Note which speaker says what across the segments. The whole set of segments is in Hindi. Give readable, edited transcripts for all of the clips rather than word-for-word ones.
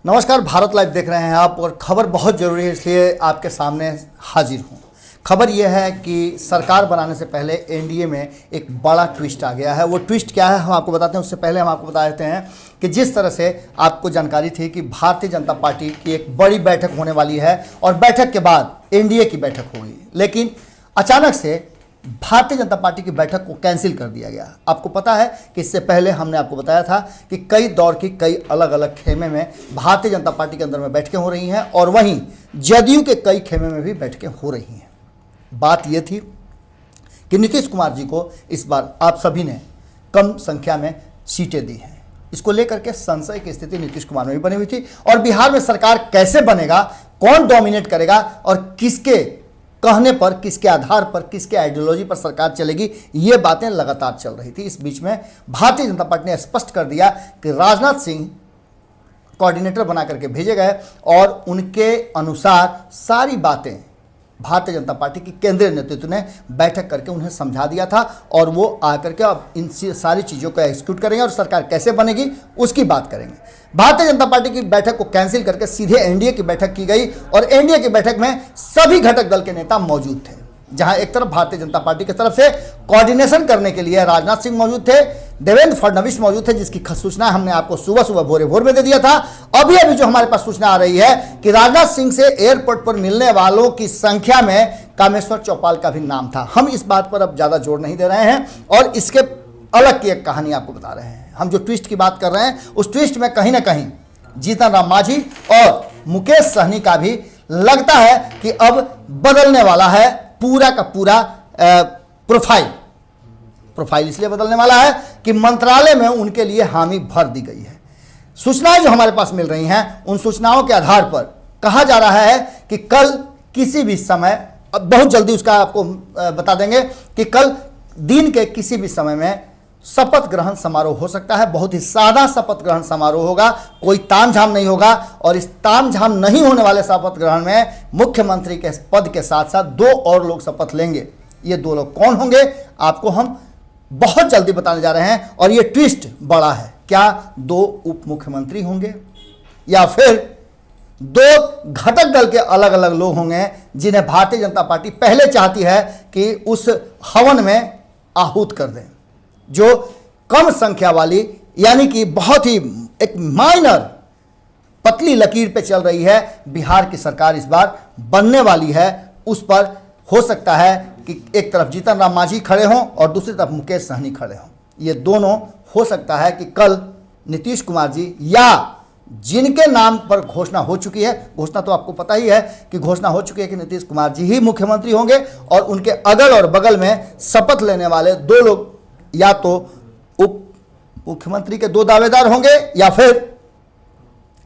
Speaker 1: नमस्कार, भारत लाइव देख रहे हैं आप और खबर बहुत ज़रूरी है इसलिए आपके सामने हाजिर हूँ। खबर यह है कि सरकार बनाने से पहले एनडीए में एक बड़ा ट्विस्ट आ गया है। वो ट्विस्ट क्या है हम आपको बताते हैं। उससे पहले हम आपको बता देते हैं कि जिस तरह से आपको जानकारी थी कि भारतीय जनता पार्टी की एक बड़ी बैठक होने वाली है और बैठक के बाद एनडीए की बैठक होगी, लेकिन अचानक से भारतीय जनता पार्टी की बैठक को कैंसिल कर दिया गया। आपको पता है कि इससे पहले हमने आपको बताया था कि कई दौर की कई अलग अलग खेमे में भारतीय जनता पार्टी के अंदर में बैठकें हो रही हैं और वहीं जदयू के कई खेमे में भी बैठकें हो रही हैं। बात यह थी कि नीतीश कुमार जी को इस बार आप सभी ने कम संख्या में सीटें दी हैं। इसको लेकर के संशय की स्थिति नीतीश कुमार में भी बनी हुई थी और बिहार में सरकार कैसे बनेगा, कौन डोमिनेट करेगा और किसके कहने पर, किसके आधार पर, किसके आइडियोलॉजी पर सरकार चलेगी, ये बातें लगातार चल रही थी। इस बीच में भारतीय जनता पार्टी ने स्पष्ट कर दिया कि राजनाथ सिंह कोऑर्डिनेटर बना करके भेजे गए और उनके अनुसार सारी बातें भारतीय जनता पार्टी की केंद्रीय नेतृत्व ने बैठक करके उन्हें समझा दिया था और वो आकर के अब इन सारी चीज़ों को एग्जीक्यूट करेंगे और सरकार कैसे बनेगी उसकी बात करेंगे। भारतीय जनता पार्टी की बैठक को कैंसिल करके सीधे एनडीए की बैठक की गई और एनडीए की बैठक में सभी घटक दल के नेता मौजूद थे। जहां एक तरफ भारतीय जनता पार्टी की तरफ से कोऑर्डिनेशन करने के लिए राजनाथ सिंह मौजूद थे, देवेंद्र फडणवीस मौजूद थे, जिसकी सूचना हमने आपको सुबह सुबह भोर में दे दिया था। अभी जो हमारे पास सूचना आ रही है कि राजनाथ सिंह से एयरपोर्ट पर मिलने वालों की संख्या में कामेश्वर चौपाल का भी नाम था। हम इस बात पर अब ज्यादा जोर नहीं दे रहे हैं और इसके अलग की एक कहानी आपको बता रहे हैं। हम जो ट्विस्ट की बात कर रहे हैं उस ट्विस्ट में कहीं ना कहीं जीतन राम मांझी और मुकेश सहनी का भी लगता है कि अब बदलने वाला है पूरा का पूरा प्रोफाइल इसलिए बदलने वाला है कि मंत्रालय में उनके लिए हामी भर दी गई है। सूचनाएं जो हमारे पास मिल रही हैं उन सूचनाओं के आधार पर कहा जा रहा है कि कल किसी भी समय, अब बहुत जल्दी उसका आपको बता देंगे कि कल दिन के किसी भी समय में शपथ ग्रहण समारोह हो सकता है। बहुत ही सादा शपथ ग्रहण समारोह होगा, कोई तामझाम नहीं होगा और इस तामझाम नहीं होने वाले शपथ ग्रहण में मुख्यमंत्री के पद के साथ साथ दो और लोग शपथ लेंगे। ये दो लोग कौन होंगे आपको हम बहुत जल्दी बताने जा रहे हैं और ये ट्विस्ट बड़ा है। क्या दो उप मुख्यमंत्री होंगे या फिर दो घटक दल के अलग अलग लोग होंगे जिन्हें भारतीय जनता पार्टी पहले चाहती है कि उस हवन में आहूत कर दें। जो कम संख्या वाली यानी कि बहुत ही एक माइनर पतली लकीर पे चल रही है बिहार की सरकार इस बार बनने वाली है, उस पर हो सकता है कि एक तरफ जीतन राम मांझी खड़े हों और दूसरी तरफ मुकेश सहनी खड़े हों। ये दोनों हो सकता है कि कल नीतीश कुमार जी या जिनके नाम पर घोषणा हो चुकी है, घोषणा तो आपको पता ही है कि घोषणा हो चुकी है कि नीतीश कुमार जी ही मुख्यमंत्री होंगे और उनके अगल और बगल में शपथ लेने वाले दो लोग या तो उप मुख्यमंत्री के दो दावेदार होंगे या फिर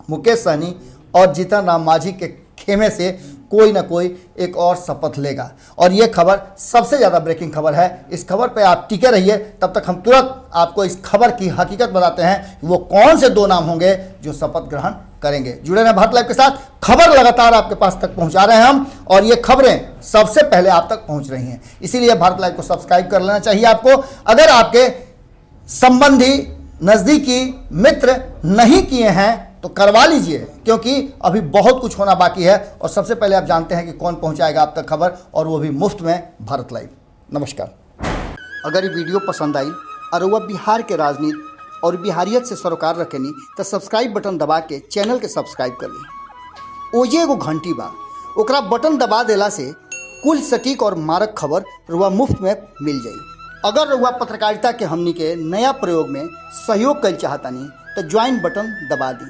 Speaker 1: मुकेश सहनी और जीतन राम मांझी के खेमे से कोई ना कोई एक और शपथ लेगा। और यह खबर सबसे ज़्यादा ब्रेकिंग खबर है। इस खबर पे आप टिके रहिए, तब तक हम तुरंत आपको इस खबर की हकीकत बताते हैं वो कौन से दो नाम होंगे जो शपथ ग्रहण करेंगे। जुड़े रहें भारत लाइव के साथ, खबर लगातार आपके पास तक पहुंचा रहे हैं हम और ये खबरें सबसे पहले आप तक पहुंच रही हैं। इसीलिए भारत लाइव को सब्सक्राइब कर लेना चाहिए आपको। अगर आपके संबंधी, नज़दीकी मित्र नहीं किए हैं तो करवा लीजिए, क्योंकि अभी बहुत कुछ होना बाकी है और सबसे पहले आप जानते हैं कि कौन पहुंचाएगा आप तक खबर, और वो भी मुफ्त में। भारत लाइव। नमस्कार। अगर ये वीडियो पसंद आई और वह बिहार के राजनीति और बिहारियत से सरोकार रखेनी तो सब्सक्राइब बटन दबा के चैनल के सब्सक्राइब कर ली। ओजे एगो घंटी बा, ओकरा बटन दबा देला से कुल सटीक और मारक खबर रुआ मुफ्त में मिल जाई। अगर रुआ पत्रकारिता के हमनी के नया प्रयोग में सहयोग कर चाहतानी तो ज्वाइन बटन दबा दी।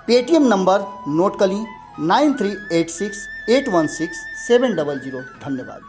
Speaker 1: पेटीएम नंबर नोट कर ली 9386816700। धन्यवाद।